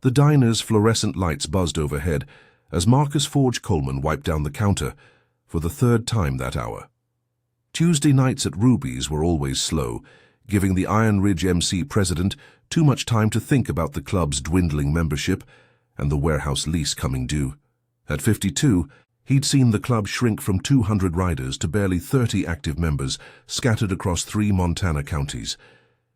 The diner's fluorescent lights buzzed overhead as Marcus Forge Coleman wiped down the counter for the third time that hour. Tuesday nights at Ruby's were always slow, giving the Iron Ridge MC president too much time to think about the club's dwindling membership and the warehouse lease coming due. At 52, he'd seen the club shrink from 200 riders to barely 30 active members scattered across 3 Montana counties.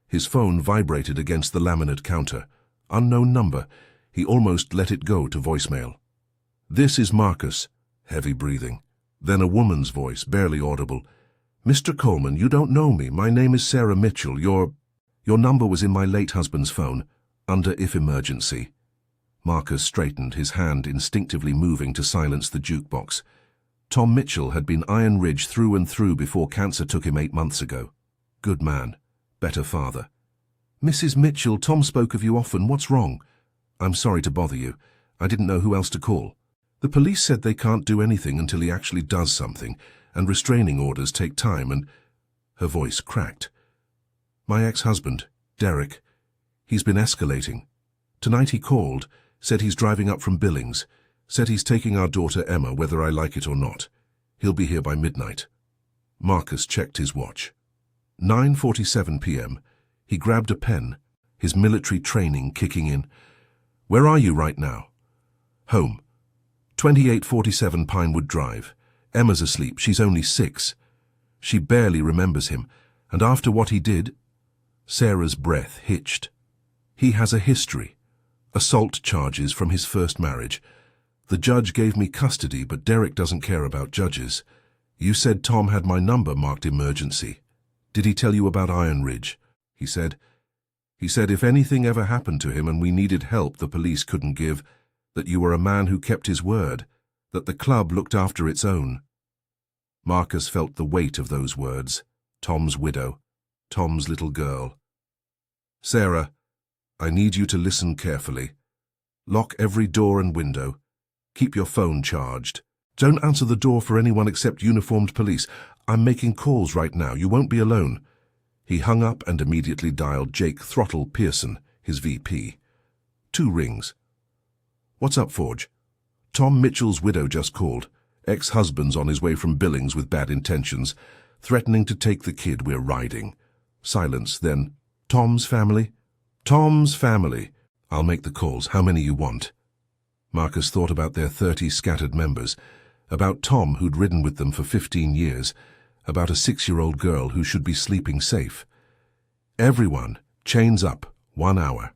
His phone vibrated against the laminate counter. Unknown number. He almost let it go to voicemail. "This is Marcus." Heavy breathing. Then a woman's voice, barely audible. "Mr. Coleman, you don't know me. My name is Sarah Mitchell. Your number was in my late husband's phone, under if emergency." Marcus straightened, his hand instinctively moving to silence the jukebox. Tom Mitchell had been Iron Ridge through and through before cancer took him 8 months ago. Good man. Better father. "Mrs. Mitchell, Tom spoke of you often. What's wrong?" "I'm sorry to bother you. I didn't know who else to call. The police said they can't do anything until he actually does something, and restraining orders take time and—" Her voice cracked. "My ex-husband, Derek. He's been escalating. Tonight he called, said he's driving up from Billings, said he's taking our daughter Emma whether I like it or not. He'll be here by midnight." Marcus checked his watch. 9:47 p.m. He grabbed a pen, his military training kicking in. "Where are you right now?" "Home. 2847 Pinewood Drive. Emma's asleep. She's only 6. She barely remembers him, and after what he did—" Sarah's breath hitched. "He has a history. Assault charges from his first marriage. The judge gave me custody, but Derek doesn't care about judges. You said Tom had my number marked emergency. Did he tell you about Iron Ridge?" He said if anything ever happened to him and we needed help the police couldn't give, that you were a man who kept his word, that the club looked after its own." Marcus felt the weight of those words. Tom's widow. Tom's little girl. "Sarah, I need you to listen carefully. Lock every door and window. Keep your phone charged. Don't answer the door for anyone except uniformed police. I'm making calls right now. You won't be alone." He hung up and immediately dialed Jake Throttle Pearson, his VP. 2 rings. "What's up, Forge?" "Tom Mitchell's widow just called. Ex-husband's on his way from Billings with bad intentions, threatening to take the kid we're riding." Silence, then, "Tom's family?" "Tom's family. I'll make the calls. How many you want?" Marcus thought about their 30 scattered members, about Tom who'd ridden with them for 15 years, about a 6-year-old girl who should be sleeping safe. "Everyone, chains up, 1 hour."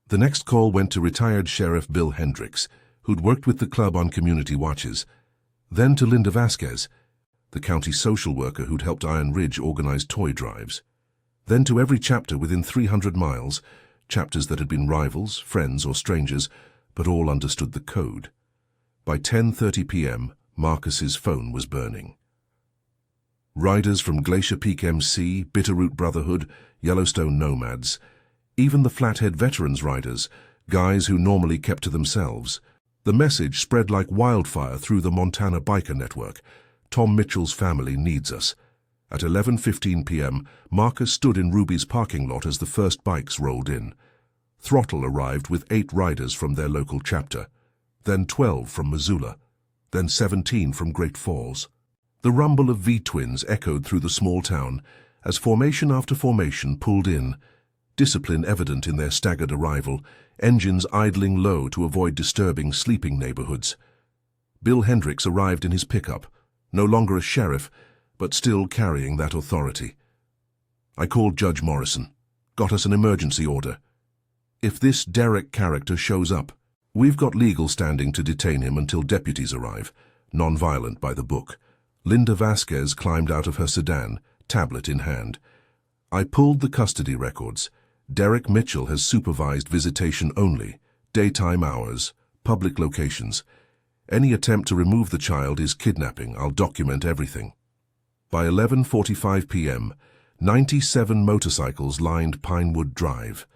The next call went to retired Sheriff Bill Hendricks, who'd worked with the club on community watches, then to Linda Vasquez, the county social worker who'd helped Iron Ridge organize toy drives, then to every chapter within 300 miles, chapters that had been rivals, friends, or strangers, but all understood the code. By 10:30 p.m., Marcus's phone was burning. Riders from Glacier Peak MC, Bitterroot Brotherhood, Yellowstone Nomads, even the Flathead Veterans riders, guys who normally kept to themselves. The message spread like wildfire through the Montana biker network. "Tom Mitchell's family needs us." At 11:15 p.m., Marcus stood in Ruby's parking lot as the first bikes rolled in. Throttle arrived with 8 riders from their local chapter, then 12 from Missoula, then 17 from Great Falls. The rumble of V-twins echoed through the small town as formation after formation pulled in, discipline evident in their staggered arrival, engines idling low to avoid disturbing sleeping neighborhoods. Bill Hendricks arrived in his pickup, no longer a sheriff, but still carrying that authority. "I called Judge Morrison. Got us an emergency order. If this Derek character shows up, we've got legal standing to detain him until deputies arrive, non-violent by the book." Linda Vasquez climbed out of her sedan, tablet in hand. "I pulled the custody records. Derek Mitchell has supervised visitation only, daytime hours, public locations. Any attempt to remove the child is kidnapping. I'll document everything." By 11:45 p.m., 97 motorcycles lined Pinewood Drive.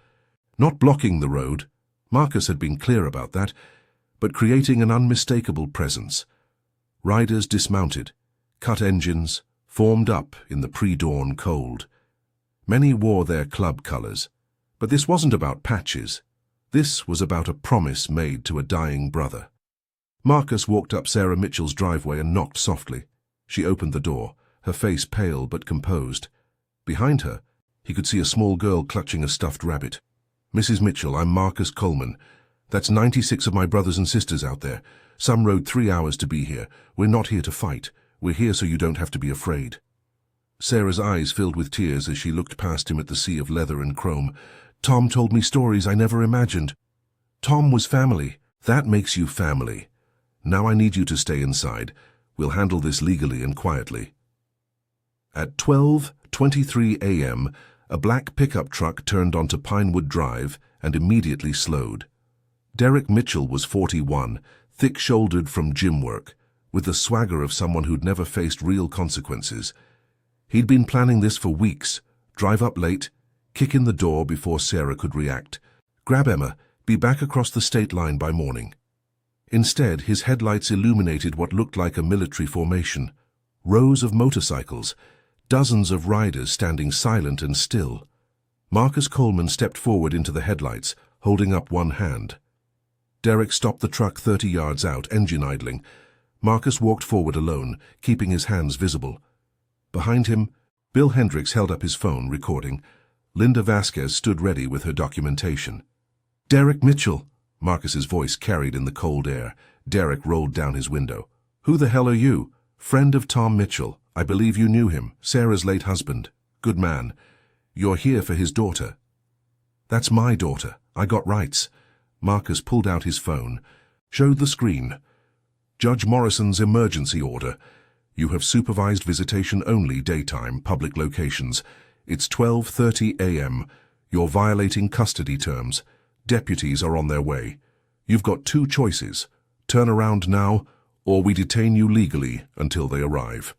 Not blocking the road, Marcus had been clear about that, but creating an unmistakable presence. Riders dismounted, cut engines, formed up in the pre-dawn cold. Many wore their club colors, but this wasn't about patches. This was about a promise made to a dying brother. Marcus walked up Sarah Mitchell's driveway and knocked softly. She opened the door, her face pale but composed. Behind her, he could see a small girl clutching a stuffed rabbit. "Mrs. Mitchell, I'm Marcus Coleman. That's 96 of my brothers and sisters out there. Some rode 3 hours to be here. We're not here to fight. We're here so you don't have to be afraid." Sarah's eyes filled with tears as she looked past him at the sea of leather and chrome. "Tom told me stories I never imagined. Tom was family. That makes you family. Now I need you to stay inside. We'll handle this legally and quietly." At 12:23 a.m., a black pickup truck turned onto Pinewood Drive and immediately slowed. Derek Mitchell was 41, thick-shouldered from gym work, with the swagger of someone who'd never faced real consequences. He'd been planning this for weeks: drive up late, kick in the door before Sarah could react, grab Emma, be back across the state line by morning. Instead, his headlights illuminated what looked like a military formation. Rows of motorcycles, dozens of riders standing silent and still. Marcus Coleman stepped forward into the headlights, holding up one hand. Derek stopped the truck 30 yards out, engine idling. Marcus walked forward alone, keeping his hands visible. Behind him, Bill Hendricks held up his phone, recording. Linda Vasquez stood ready with her documentation. "Derek Mitchell," Marcus's voice carried in the cold air. Derek rolled down his window. "Who the hell are you?" "Friend of Tom Mitchell. I believe you knew him. Sarah's late husband. Good man. You're here for his daughter." "That's my daughter. I got rights." Marcus pulled out his phone, showed the screen. "Judge Morrison's emergency order. You have supervised visitation only, daytime, public locations. It's 12:30 a.m. You're violating custody terms. Deputies are on their way. You've got 2 choices. Turn around now, or we detain you legally until they arrive."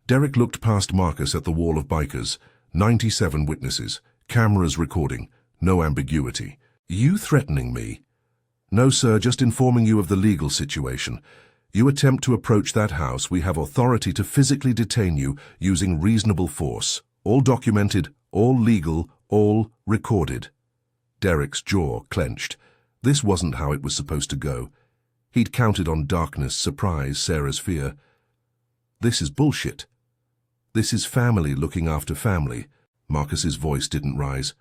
Derek looked past Marcus at the wall of bikers. 97 witnesses. Cameras recording. No ambiguity. "You threatening me?" "No, sir, just informing you of the legal situation. You attempt to approach that house, we have authority to physically detain you using reasonable force. All documented, all legal, all recorded." Derek's jaw clenched. This wasn't how it was supposed to go. He'd counted on darkness, surprise, Sarah's fear. "This is bullshit. This is family looking after family." Marcus's voice didn't rise.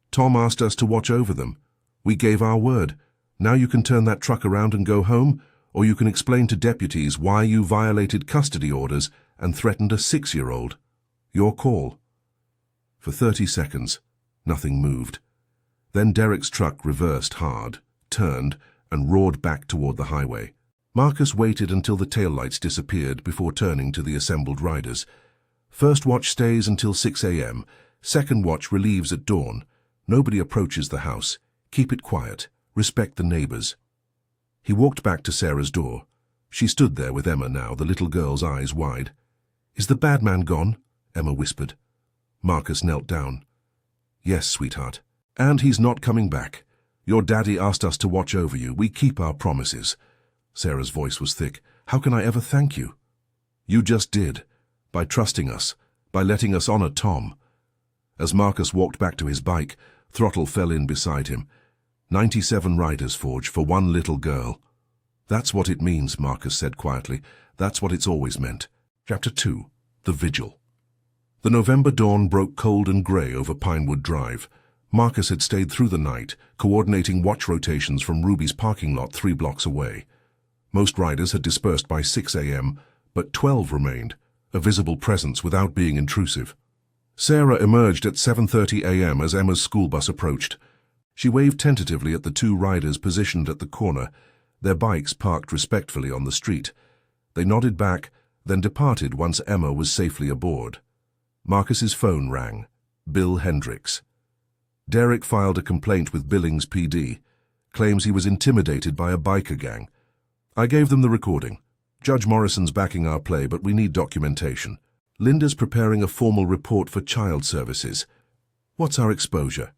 "Tom asked us to watch over them. We gave our word. Now you can turn that truck around and go home, or you can explain to deputies why you violated custody orders and threatened a 6-year-old. Your call." For 30 seconds, nothing moved. Then Derek's truck reversed hard, turned, and roared back toward the highway. Marcus waited until the taillights disappeared before turning to the assembled riders. "First watch stays until 6 a.m. Second watch relieves at dawn. Nobody approaches the house. Keep it quiet. Respect the neighbors." He walked back to Sarah's door. She stood there with Emma now, the little girl's eyes wide. "Is the bad man gone?" Emma whispered. Marcus knelt down. "Yes, sweetheart. And he's not coming back. Your daddy asked us to watch over you. We keep our promises." Sarah's voice was thick. "How can I ever thank you?" "You just did. By trusting us. By letting us honor Tom." As Marcus walked back to his bike, Throttle fell in beside him. 97 riders, Forge, for one little girl. "That's what it means," Marcus said quietly. "That's what it's always meant." Chapter 2. The Vigil. The November dawn broke cold and grey over Pinewood Drive. Marcus had stayed through the night, coordinating watch rotations from Ruby's parking lot 3 blocks away. Most riders had dispersed by 6 a.m., but 12 remained, a visible presence without being intrusive. Sarah emerged at 7:30 a.m. as Emma's school bus approached. She waved tentatively at the 2 riders positioned at the corner, their bikes parked respectfully on the street. They nodded back, then departed once Emma was safely aboard. Marcus's phone rang. Bill Hendricks. Derek filed a complaint with Billings PD. Claims he was intimidated by a biker gang. "I gave them the recording. Judge Morrison's backing our play, but we need documentation. Linda's preparing a formal report for child services. What's our exposure?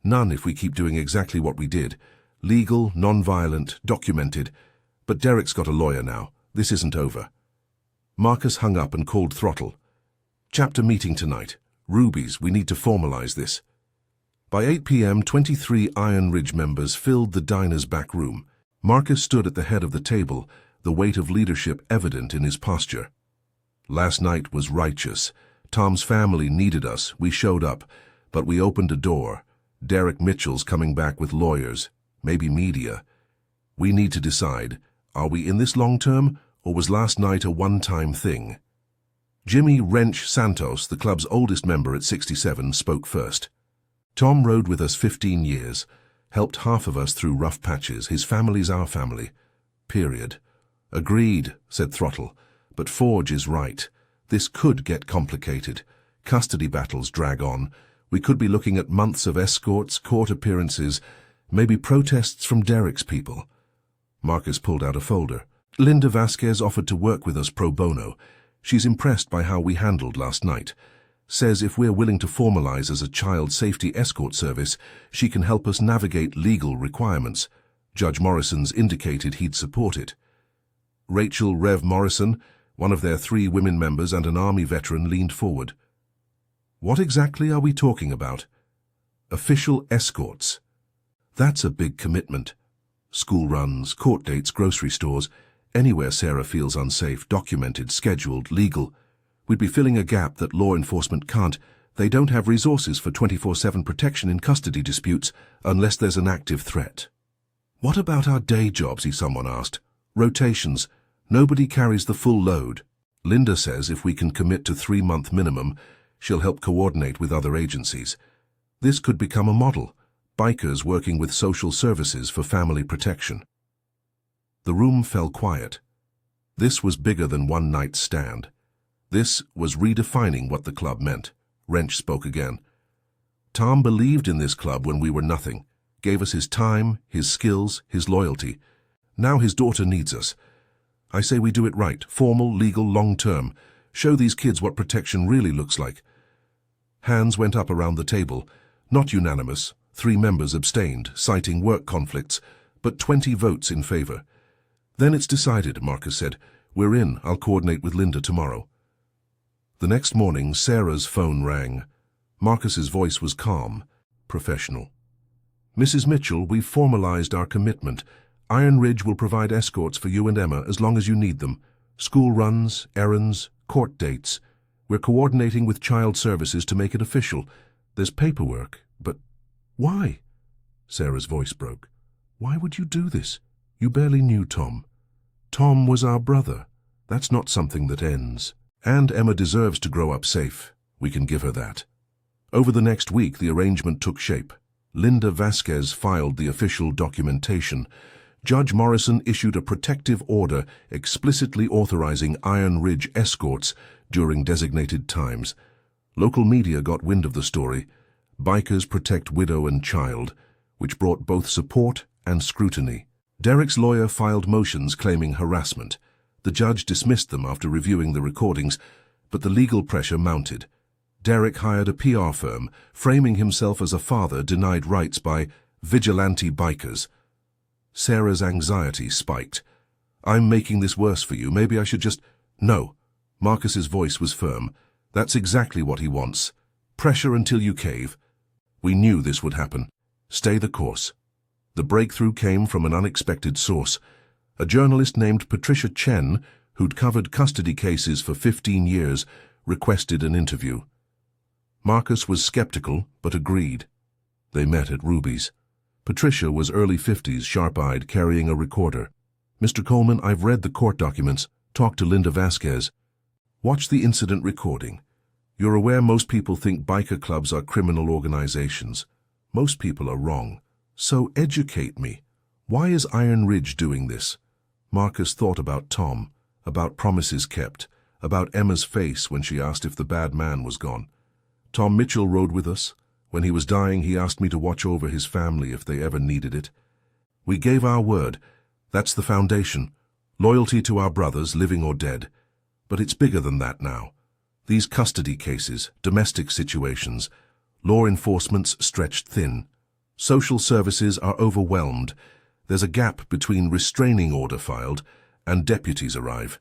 None if we keep doing exactly what we did. Legal, non-violent, documented. But Derek's got a lawyer now. This isn't over." Marcus hung up and called Throttle. "Chapter meeting tonight. Rubies, we need to formalize this." By 8 p.m., 23 Iron Ridge members filled the diner's back room. Marcus stood at the head of the table, the weight of leadership evident in his posture. Last night was righteous. Tom's family needed us. We showed up, but we opened a door. Derek Mitchell's coming back with lawyers, maybe media. We need to decide, are we in this long term, or was last night a one-time thing? Jimmy Wrench Santos, the club's oldest member at 67, spoke first. Tom rode with us 15 years, helped half of us through rough patches. His family's our family. Period. Agreed, said Throttle, but Forge is right. This could get complicated. Custody battles drag on. We could be looking at months of escorts, court appearances, maybe protests from Derek's people. Marcus pulled out a folder. Linda Vasquez offered to work with us pro bono. She's impressed by how we handled last night. Says if we're willing to formalize as a child safety escort service, she can help us navigate legal requirements. Judge Morrison's indicated he'd support it. Rachel Rev Morrison, one of their 3 women members and an Army veteran, leaned forward. What exactly are we talking about? Official escorts. That's a big commitment. School runs, court dates, grocery stores, anywhere Sarah feels unsafe, documented, scheduled, legal. We'd be filling a gap that law enforcement can't. They don't have resources for 24/7 protection in custody disputes unless there's an active threat. What about our day jobs, someone asked. Rotations. Nobody carries the full load. Linda says if we can commit to 3-month minimum, she'll help coordinate with other agencies. This could become a model. Bikers working with social services for family protection. The room fell quiet. This was bigger than one night stand. This was redefining what the club meant. Wrench spoke again. Tom believed in this club when we were nothing, gave us his time, his skills, his loyalty. Now his daughter needs us. I say we do it right, formal, legal, long-term. Show these kids what protection really looks like. Hands went up around the table. Not unanimous. 3 members abstained, citing work conflicts, but 20 votes in favor. Then it's decided, Marcus said. We're in. I'll coordinate with Linda tomorrow. The next morning, Sarah's phone rang. Marcus's voice was calm, professional. Mrs. Mitchell, we've formalized our commitment. Iron Ridge will provide escorts for you and Emma as long as you need them. School runs, errands, court dates. We're coordinating with child services to make it official. There's paperwork, but why? Sarah's voice broke. Why would you do this? You barely knew Tom. Tom was our brother. That's not something that ends. And Emma deserves to grow up safe. We can give her that. Over the next week, the arrangement took shape. Linda Vasquez filed the official documentation. Judge Morrison issued a protective order explicitly authorizing Iron Ridge escorts during designated times. Local media got wind of the story. Bikers protect widow and child, which brought both support and scrutiny. Derek's lawyer filed motions claiming harassment. The judge dismissed them after reviewing the recordings, but the legal pressure mounted. Derek hired a PR firm, framing himself as a father denied rights by vigilante bikers. Sarah's anxiety spiked. I'm making this worse for you. Maybe I should just... No. Marcus's voice was firm. That's exactly what he wants. Pressure until you cave. We knew this would happen. Stay the course. The breakthrough came from an unexpected source. A journalist named Patricia Chen, who'd covered custody cases for 15 years, requested an interview. Marcus was skeptical, but agreed. They met at Ruby's. Patricia was early 50s, sharp-eyed, carrying a recorder. Mr. Coleman, I've read the court documents. Talked to Linda Vasquez. Watch the incident recording. You're aware most people think biker clubs are criminal organizations. Most people are wrong. So educate me. Why is Iron Ridge doing this? Marcus thought about Tom, about promises kept, about Emma's face when she asked if the bad man was gone. Tom Mitchell rode with us. When he was dying, he asked me to watch over his family if they ever needed it. We gave our word. That's the foundation. Loyalty to our brothers, living or dead. But it's bigger than that now. These custody cases, domestic situations, law enforcement's stretched thin. Social services are overwhelmed. There's a gap between restraining order filed and deputies arrive.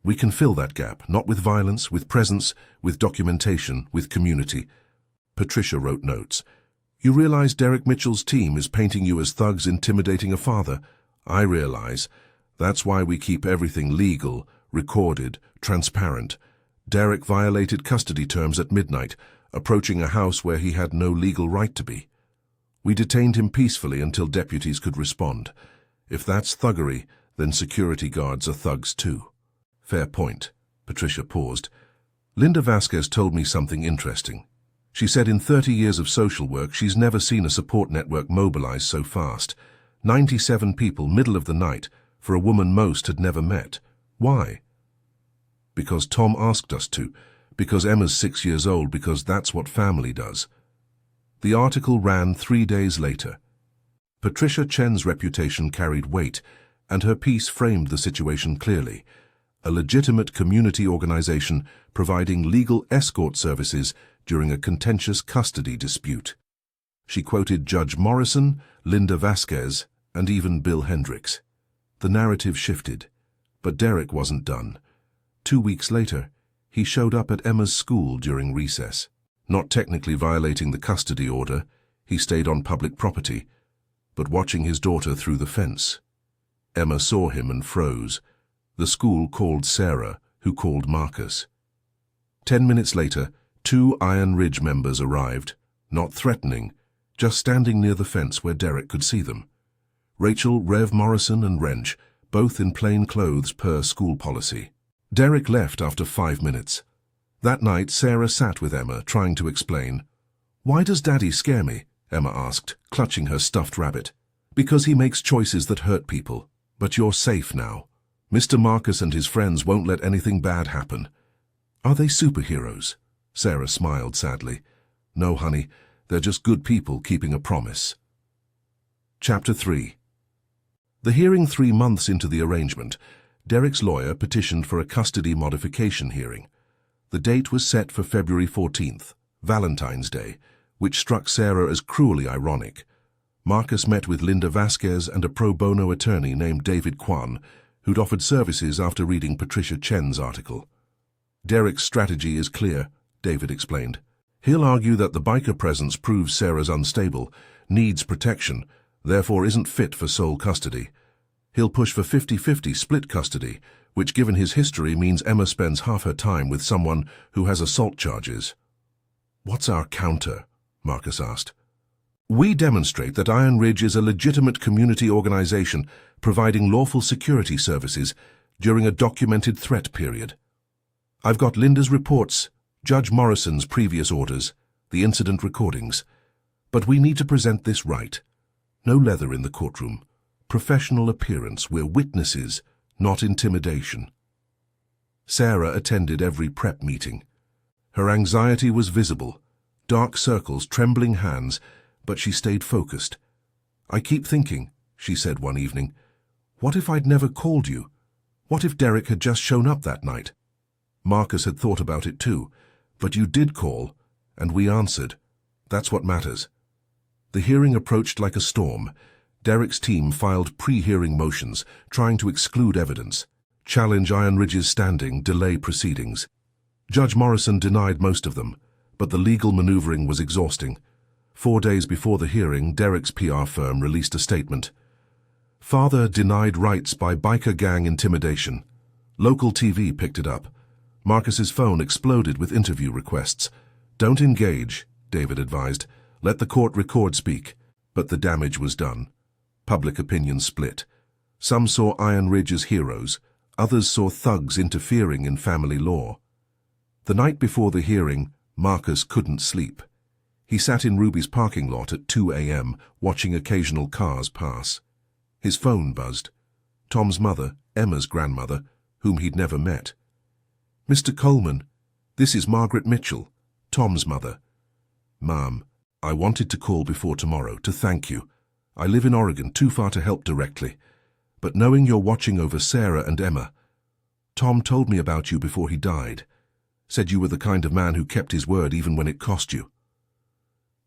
We can fill that gap, not with violence, with presence, with documentation, with community. Patricia wrote notes. You realize Derek Mitchell's team is painting you as thugs intimidating a father? I realize. That's why we keep everything legal, recorded, transparent. Derek violated custody terms at midnight, approaching a house where he had no legal right to be. We detained him peacefully until deputies could respond. If that's thuggery, then security guards are thugs too. Fair point. Patricia paused. Linda Vasquez told me something interesting. She said in 30 years of social work, she's never seen a support network mobilize so fast. 97 people, middle of the night, for a woman most had never met. Why? Because Tom asked us to. Because Emma's 6 years old. Because that's what family does. The article ran 3 days later. Patricia Chen's reputation carried weight, and her piece framed the situation clearly. A legitimate community organization providing legal escort services during a contentious custody dispute. She quoted Judge Morrison, Linda Vasquez, and even Bill Hendricks. The narrative shifted, but Derek wasn't done. 2 weeks later, he showed up at Emma's school during recess. Not technically violating the custody order, he stayed on public property, but watching his daughter through the fence. Emma saw him and froze. The school called Sarah, who called Marcus. 10 minutes later, 2 Iron Ridge members arrived, not threatening, just standing near the fence where Derek could see them. Rachel, Rev Morrison and Wrench, both in plain clothes per school policy. Derek left after 5 minutes. That night, Sarah sat with Emma, trying to explain. "Why does Daddy scare me?" Emma asked, clutching her stuffed rabbit. "Because he makes choices that hurt people. But you're safe now. Mr. Marcus and his friends won't let anything bad happen." "Are they superheroes?" Sarah smiled sadly. "No, honey, they're just good people keeping a promise." Chapter 3. The hearing 3 months into the arrangement, Derek's lawyer petitioned for a custody modification hearing. The date was set for February 14th, Valentine's Day, which struck Sarah as cruelly ironic. Marcus met with Linda Vasquez and a pro bono attorney named David Kwan, who'd offered services after reading Patricia Chen's article. "Derek's strategy is clear," David explained. "He'll argue that the biker presence proves Sarah's unstable, needs protection, therefore isn't fit for sole custody. He'll push for 50-50 split custody, which given his history means Emma spends half her time with someone who has assault charges." "What's our counter?" Marcus asked. "We demonstrate that Iron Ridge is a legitimate community organization providing lawful security services during a documented threat period. I've got Linda's reports, Judge Morrison's previous orders, the incident recordings. But we need to present this right. No leather in the courtroom. Professional appearance. We're witnesses, not intimidation." Sarah attended every prep meeting. Her anxiety was visible. Dark circles, trembling hands, but she stayed focused. "I keep thinking," she said one evening, "what if I'd never called you? What if Derek had just shown up that night?" Marcus had thought about it too, "But you did call, and we answered. That's what matters." The hearing approached like a storm. Derek's team filed pre-hearing motions, trying to exclude evidence, challenge Iron Ridge's standing, delay proceedings. Judge Morrison denied most of them, but the legal maneuvering was exhausting. 4 days before the hearing, Derek's PR firm released a statement. "Father denied rights by biker gang intimidation." Local TV picked it up. Marcus's phone exploded with interview requests. "Don't engage," David advised. "Let the court record speak." But the damage was done. Public opinion split. Some saw Iron Ridge as heroes. Others saw thugs interfering in family law. The night before the hearing, Marcus couldn't sleep. He sat in Ruby's parking lot at 2 a.m., watching occasional cars pass. His phone buzzed. Tom's mother, Emma's grandmother, whom he'd never met. "Mr. Coleman, this is Margaret Mitchell, Tom's mother." "Ma'am, I wanted to call before tomorrow to thank you. I live in Oregon, too far to help directly. But knowing you're watching over Sarah and Emma, Tom told me about you before he died. Said you were the kind of man who kept his word even when it cost you."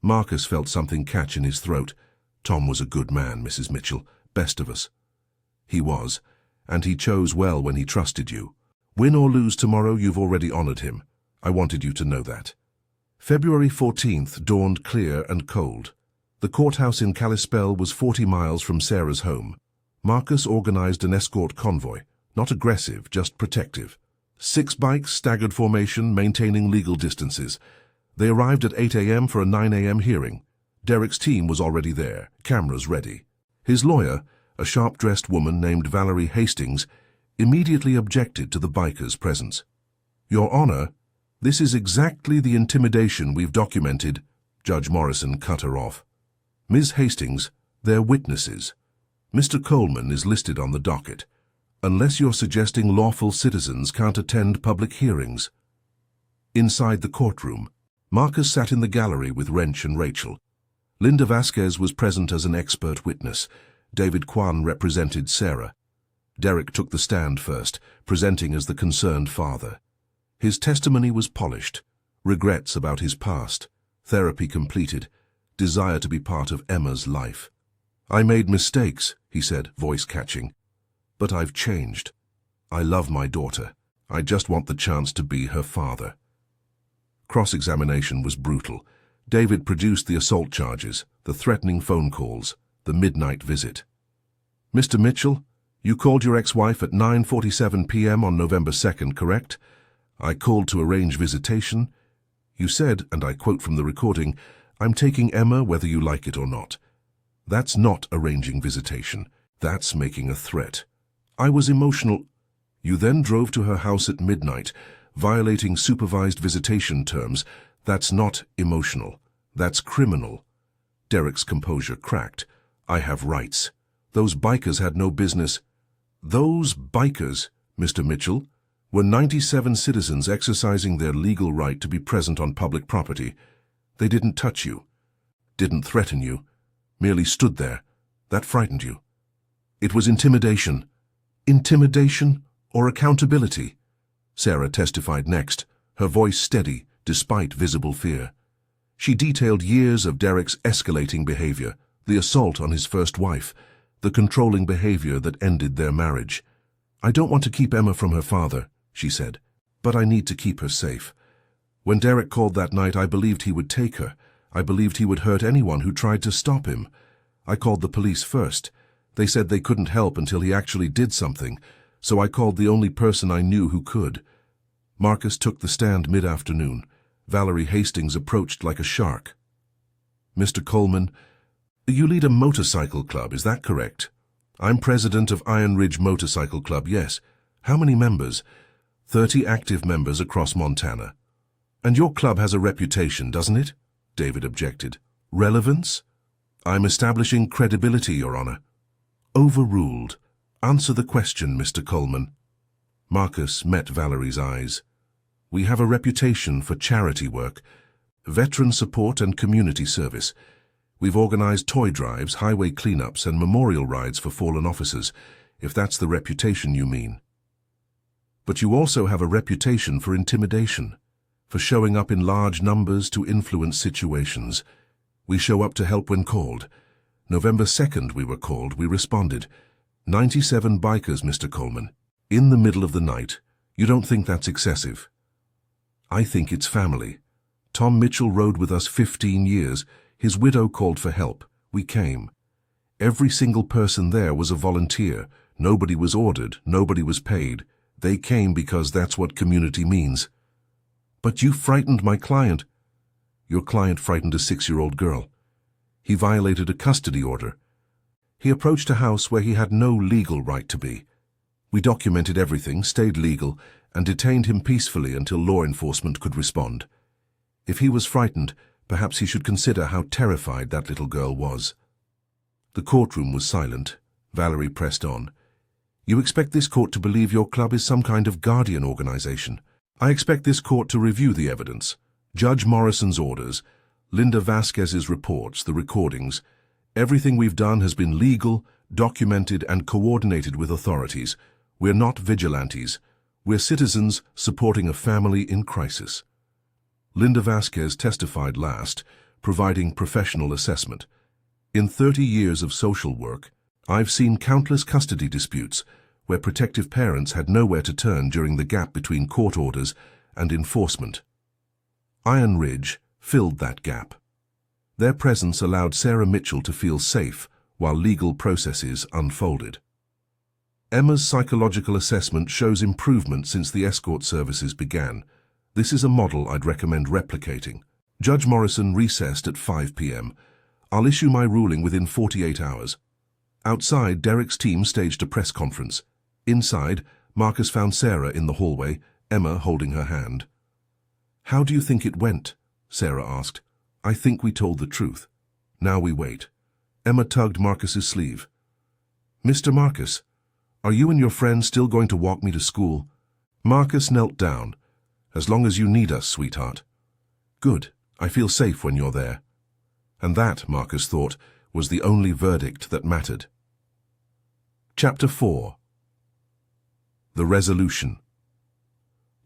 Marcus felt something catch in his throat. "Tom was a good man, Mrs. Mitchell, best of us." "He was, and he chose well when he trusted you. Win or lose tomorrow, you've already honored him. I wanted you to know that." February 14th dawned clear and cold. The courthouse in Kalispell was 40 miles from Sarah's home. Marcus organized an escort convoy, not aggressive, just protective. 6 bikes, staggered formation, maintaining legal distances. They arrived at 8 a.m. for a 9 a.m. hearing. Derek's team was already there, cameras ready. His lawyer, a sharp-dressed woman named Valerie Hastings, immediately objected to the bikers' presence. "Your Honor, this is exactly the intimidation we've documented," Judge Morrison cut her off. "Ms. Hastings, they're witnesses. Mr. Coleman is listed on the docket. Unless you're suggesting lawful citizens can't attend public hearings." Inside the courtroom, Marcus sat in the gallery with Wrench and Rachel. Linda Vasquez was present as an expert witness. David Kwan represented Sarah. Derek took the stand first, presenting as the concerned father. His testimony was polished. Regrets about his past, therapy completed, desire to be part of Emma's life. "I made mistakes," he said, voice catching. "But I've changed. I love my daughter. I just want the chance to be her father." Cross-examination was brutal. David produced the assault charges, the threatening phone calls, the midnight visit. "Mr. Mitchell, you called your ex-wife at 9:47 p.m. on November 2nd, correct? I called to arrange visitation. You said, and I quote from the recording, 'I'm taking Emma whether you like it or not.' That's not arranging visitation. That's making a threat. I was emotional." "You then drove to her house at midnight, violating supervised visitation terms. That's not emotional. That's criminal." Derek's composure cracked. "I have rights. Those bikers had no business." "Those bikers, Mr. Mitchell, were 97 citizens exercising their legal right to be present on public property. They didn't touch you, didn't threaten you, merely stood there. That frightened you. It was intimidation." "Intimidation or accountability?" Sarah testified next, her voice steady despite visible fear. She detailed years of Derek's escalating behavior, the assault on his first wife, the controlling behavior that ended their marriage. "I don't want to keep Emma from her father," she said, "but I need to keep her safe. When Derek called that night, I believed he would take her. I believed he would hurt anyone who tried to stop him. I called the police first. They said they couldn't help until he actually did something, so I called the only person I knew who could." Marcus took the stand mid-afternoon. Valerie Hastings approached like a shark. "Mr. Coleman, you lead a motorcycle club, is that correct?" "I'm president of Iron Ridge Motorcycle Club, yes." "How many members?" 30 active members across Montana." "And your club has a reputation, doesn't it?" David objected. "Relevance?" "I'm establishing credibility, Your Honor." "Overruled. Answer the question, Mr. Coleman." Marcus met Valerie's eyes. "We have a reputation for charity work, veteran support and community service. We've organized toy drives, highway cleanups, and memorial rides for fallen officers, if that's the reputation you mean." "But you also have a reputation for intimidation, for showing up in large numbers to influence situations. We show up to help when called. November 2nd we were called, we responded. 97 bikers, Mr. Coleman. In the middle of the night. You don't think that's excessive?" "I think it's family. Tom Mitchell rode with us 15 years. His widow called for help. We came. Every single person there was a volunteer. Nobody was ordered, nobody was paid. They came because that's what community means." "But you frightened my client." "Your client frightened a 6-year-old girl. He violated a custody order. He approached a house where he had no legal right to be. We documented everything, stayed legal, and detained him peacefully until law enforcement could respond. If he was frightened, perhaps he should consider how terrified that little girl was." The courtroom was silent. Valerie pressed on. "You expect this court to believe your club is some kind of guardian organization. I expect this court to review the evidence, Judge Morrison's orders, Linda Vasquez's reports, the recordings. Everything we've done has been legal, documented, and coordinated with authorities. We're not vigilantes. We're citizens supporting a family in crisis." Linda Vasquez testified last, providing professional assessment. "In 30 years of social work, I've seen countless custody disputes where protective parents had nowhere to turn during the gap between court orders and enforcement. Iron Ridge filled that gap. Their presence allowed Sarah Mitchell to feel safe while legal processes unfolded. Emma's psychological assessment shows improvement since the escort services began. This is a model I'd recommend replicating. Judge Morrison recessed at 5 p.m. I'll issue my ruling within 48 hours. Outside, Derek's team staged a press conference. Inside, Marcus found Sarah in the hallway, Emma holding her hand. "How do you think it went?" Sarah asked. "I think we told the truth. Now we wait." Emma tugged Marcus's sleeve. "Mr. Marcus, are you and your friend still going to walk me to school?" Marcus knelt down. "As long as you need us, sweetheart." "Good. I feel safe when you're there." And that, Marcus thought, was the only verdict that mattered. Chapter 4. The Resolution.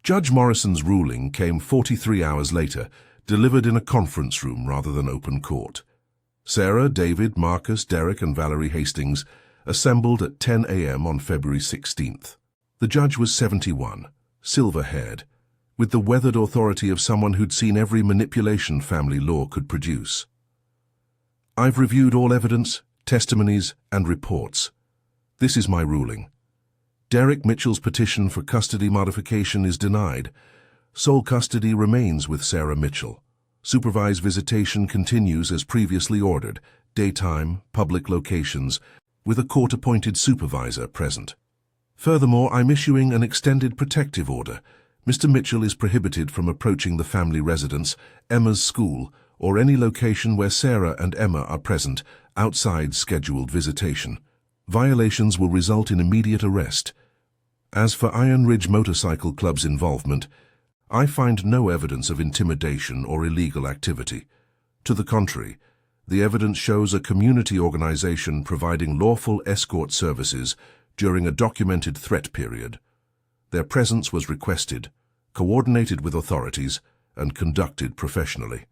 Judge Morrison's ruling came 43 hours later, delivered in a conference room rather than open court. Sarah, David, Marcus, Derek, and Valerie Hastings assembled at 10 a.m. on February 16th. The judge was 71, silver-haired, with the weathered authority of someone who'd seen every manipulation family law could produce. "I've reviewed all evidence, testimonies, and reports. This is my ruling. Derek Mitchell's petition for custody modification is denied. Sole custody remains with Sarah Mitchell. Supervised visitation continues as previously ordered, daytime, public locations, with a court-appointed supervisor present. Furthermore, I'm issuing an extended protective order. Mr. Mitchell is prohibited from approaching the family residence, Emma's school, or any location where Sarah and Emma are present outside scheduled visitation. Violations will result in immediate arrest. As for Iron Ridge Motorcycle Club's involvement, I find no evidence of intimidation or illegal activity. To the contrary, the evidence shows a community organization providing lawful escort services during a documented threat period. Their presence was requested, coordinated with authorities, and conducted professionally.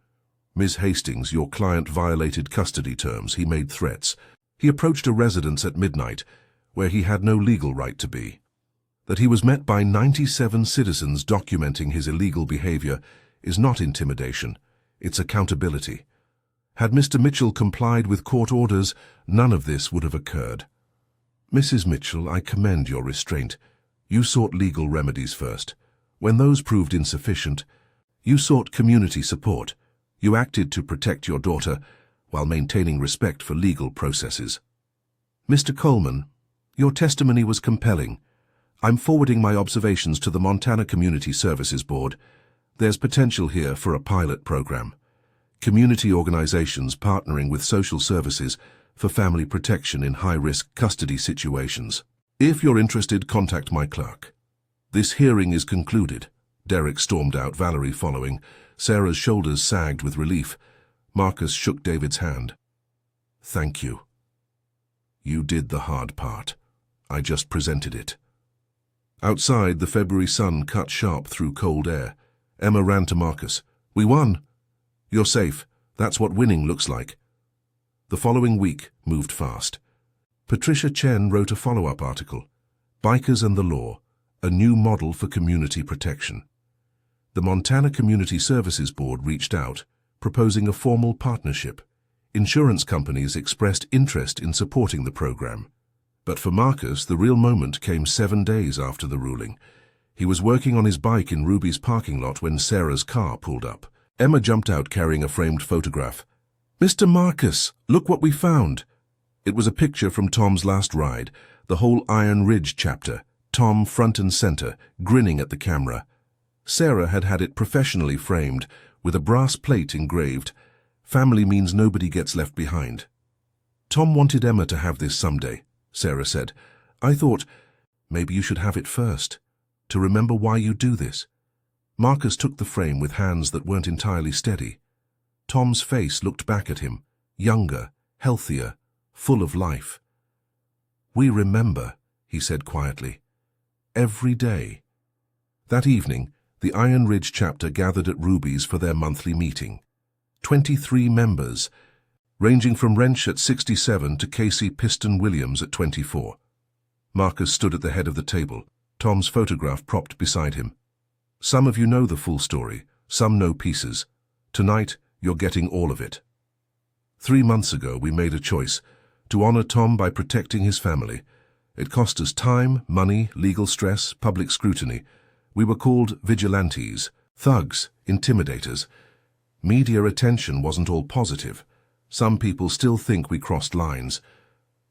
Ms. Hastings, your client violated custody terms. He made threats. He approached a residence at midnight, where he had no legal right to be. That he was met by 97 citizens documenting his illegal behavior is not intimidation, it's accountability. Had Mr. Mitchell complied with court orders, none of this would have occurred. Mrs. Mitchell, I commend your restraint. You sought legal remedies first. When those proved insufficient, you sought community support. You acted to protect your daughter while maintaining respect for legal processes. Mr. Coleman, your testimony was compelling. I'm forwarding my observations to the Montana Community Services Board. There's potential here for a pilot program. Community organizations partnering with social services for family protection in high-risk custody situations. If you're interested, contact my clerk. This hearing is concluded. Derek stormed out, Valerie following. Sarah's shoulders sagged with relief. Marcus shook David's hand. Thank you. You did the hard part. I just presented it. Outside, the February sun cut sharp through cold air. Emma ran to Marcus. We won. You're safe. That's what winning looks like. The following week moved fast. Patricia Chen wrote a follow-up article, Bikers and the Law, a new model for community protection. The Montana Community Services Board reached out, proposing a formal partnership. Insurance companies expressed interest in supporting the program. But for Marcus, the real moment came 7 days after the ruling. He was working on his bike in Ruby's parking lot when Sarah's car pulled up. Emma jumped out carrying a framed photograph. Mr. Marcus, look what we found. It was a picture from Tom's last ride, the whole Iron Ridge chapter, Tom front and center, grinning at the camera. Sarah had had it professionally framed, with a brass plate engraved, "Family means nobody gets left behind." Tom wanted Emma to have this someday, Sarah said. I thought, maybe you should have it first, to remember why you do this. Marcus took the frame with hands that weren't entirely steady. Tom's face looked back at him, younger, healthier, full of life. We remember, he said quietly, every day. That evening, the Iron Ridge chapter gathered at Ruby's for their monthly meeting. 23 members, ranging from Wrench at 67 to Casey Piston Williams at 24. Marcus stood at the head of the table, Tom's photograph propped beside him. Some of you know the full story, some know pieces. Tonight, you're getting all of it. 3 months ago, we made a choice to honor Tom by protecting his family. It cost us time, money, legal stress, public scrutiny. We were called vigilantes, thugs, intimidators. Media attention wasn't all positive. Some people still think we crossed lines.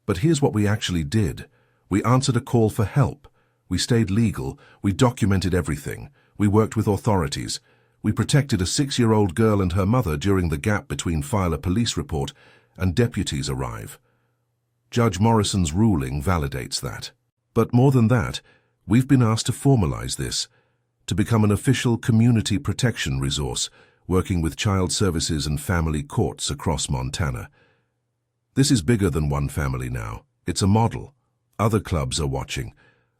But here's what we actually did. We answered a call for help. We stayed legal. We documented everything. We worked with authorities. We protected a 6-year-old girl and her mother during the gap between file a police report and deputies arrive. Judge Morrison's ruling validates that. But more than that, we've been asked to formalize this, to become an official community protection resource, working with child services and family courts across Montana. This is bigger than one family now. It's a model. Other clubs are watching.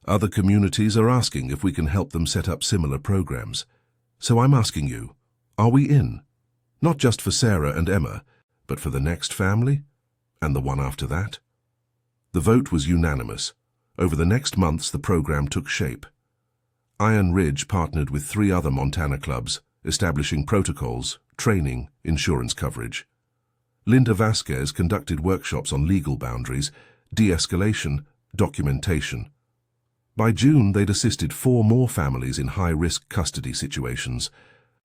Other communities are asking if we can help them set up similar programs. So I'm asking you, are we in? Not just for Sarah and Emma, but for the next family and the one after that? The vote was unanimous. Over the next months, the program took shape. Iron Ridge partnered with 3 other Montana clubs, establishing protocols, training, insurance coverage. Linda Vasquez conducted workshops on legal boundaries, de-escalation, documentation. By June, they'd assisted 4 more families in high-risk custody situations.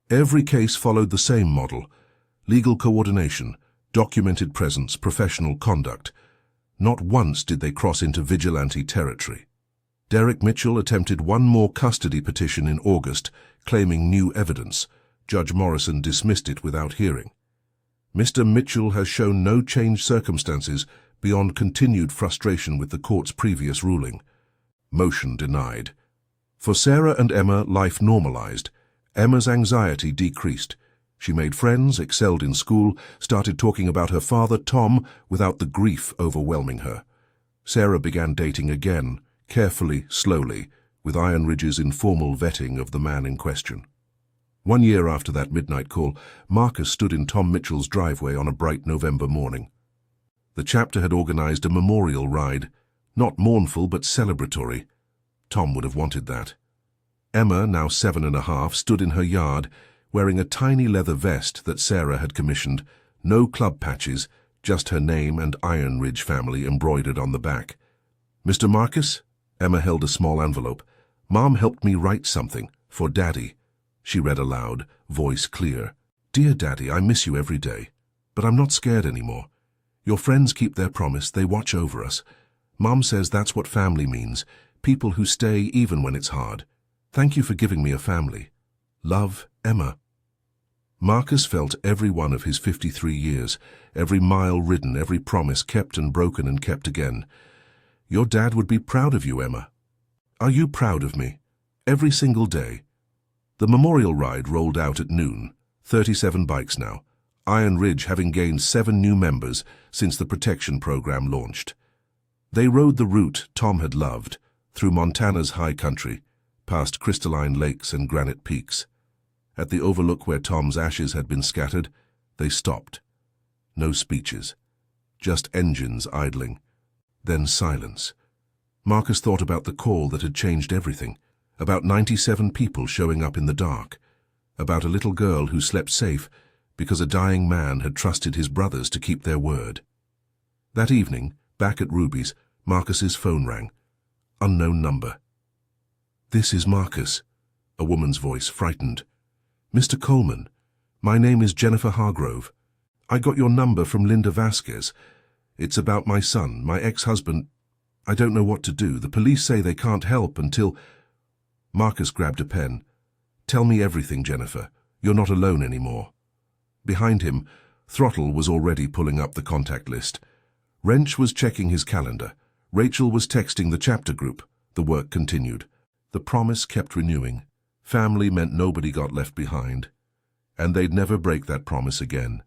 Every case followed the same model: legal coordination, documented presence, professional conduct. Not once did they cross into vigilante territory. Derek Mitchell attempted one more custody petition in August, claiming new evidence. Judge Morrison dismissed it without hearing. Mr. Mitchell has shown no changed circumstances beyond continued frustration with the court's previous ruling. Motion denied. For Sarah and Emma, life normalized. Emma's anxiety decreased. She made friends, excelled in school, started talking about her father, Tom, without the grief overwhelming her. Sarah began dating again, carefully, slowly, with Iron Ridge's informal vetting of the man in question. 1 year after that midnight call, Marcus stood in Tom Mitchell's driveway on a bright November morning. The chapter had organized a memorial ride, not mournful but celebratory. Tom would have wanted that. Emma, now 7½, stood in her yard, wearing a tiny leather vest that Sarah had commissioned, no club patches, just her name and Iron Ridge family embroidered on the back. "Mr. Marcus?" Emma held a small envelope. "Mom helped me write something, for Daddy." She read aloud, voice clear. "Dear Daddy, I miss you every day, but I'm not scared anymore. Your friends keep their promise, they watch over us. Mom says that's what family means, people who stay even when it's hard. Thank you for giving me a family. Love, Emma." Marcus felt every one of his 53 years, every mile ridden, every promise kept and broken and kept again. "Your dad would be proud of you, Emma. Are you proud of me? Every single day." The memorial ride rolled out at noon, 37 bikes now, Iron Ridge having gained 7 new members since the protection program launched. They rode the route Tom had loved, through Montana's high country, past crystalline lakes and granite peaks. At the overlook where Tom's ashes had been scattered, they stopped. No speeches, just engines idling. Then silence. Marcus thought about the call that had changed everything, about 97 people showing up in the dark, about a little girl who slept safe because a dying man had trusted his brothers to keep their word. That evening, back at Ruby's, Marcus's phone rang. Unknown number. "This is Marcus," a woman's voice, frightened. "Mr. Coleman, my name is Jennifer Hargrove. I got your number from Linda Vasquez. It's about my son, my ex-husband. I don't know what to do. The police say they can't help until—" Marcus grabbed a pen. "Tell me everything, Jennifer. You're not alone anymore." Behind him, Throttle was already pulling up the contact list. Wrench was checking his calendar. Rachel was texting the chapter group. The work continued. The promise kept renewing. Family meant nobody got left behind. And they'd never break that promise again.